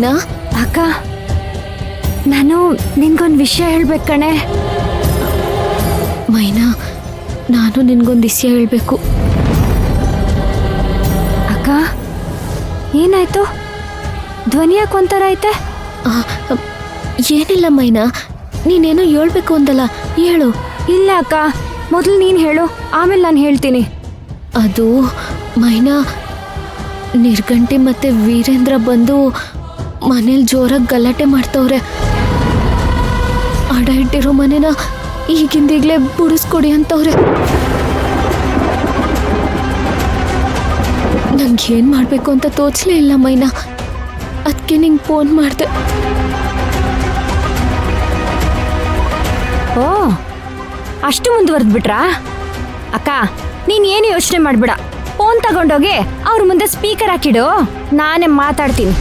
ಮೈನಾ? ಅಕ್ಕ, ನಾನು ನಿನ್ಗೊಂದು ವಿಷಯ ಹೇಳ್ಬೇಕು ಕಣೆ. ಮೈನಾ, ನಾನು ನಿನ್ಗೊಂದು ವಿಷಯ ಹೇಳ್ಬೇಕು. ಅಕ್ಕ, ಏನಾಯ್ತು? ಧ್ವನಿ ಯಾಕೆ ಒಂಥರ ಐತೆ? ಏನಿಲ್ಲ ಮೈನಾ, ನೀನೇನೋ ಹೇಳ್ಬೇಕು ಅಂದಲ್ಲ, ಹೇಳು. ಇಲ್ಲ ಅಕ್ಕ, ಮೊದಲು ನೀನು ಹೇಳು, ಆಮೇಲೆ ನಾನು ಹೇಳ್ತೀನಿ. ಅದು ಮೈನಾ, ನಿರ್ಗಂಟಿ ಮತ್ತೆ ವೀರೇಂದ್ರ ಬಂದು ಮನೇಲಿ ಜೋರಾಗಿ ಗಲಾಟೆ ಮಾಡ್ತವ್ರೆ. ಅಡ ಇಟ್ಟಿರೋ ಮನೇನ ಈಗಿಂದೀಗ್ಲೇ ಬುಡಿಸ್ಕೊಡಿ ಅಂತವ್ರೆ. ನಂಗೆ ಏನು ಮಾಡಬೇಕು ಅಂತ ತೋಚಲೇ ಇಲ್ಲ ಮೈನಾ, ಅದಕ್ಕೆ ನಿಂಗೆ ಫೋನ್ ಮಾಡಿದೆ. ಓ, ಅಷ್ಟು ಮುಂದುವರೆದ್ಬಿಟ್ರಾ? ಅಕ್ಕ, ನೀನು ಏನು ಯೋಚನೆ ಮಾಡಬೇಡ. ಫೋನ್ ತಗೊಂಡೋಗಿ ಅವ್ರ ಮುಂದೆ ಸ್ಪೀಕರ್ ಹಾಕಿಡು, ನಾನೇ ಮಾತಾಡ್ತೀನಿ.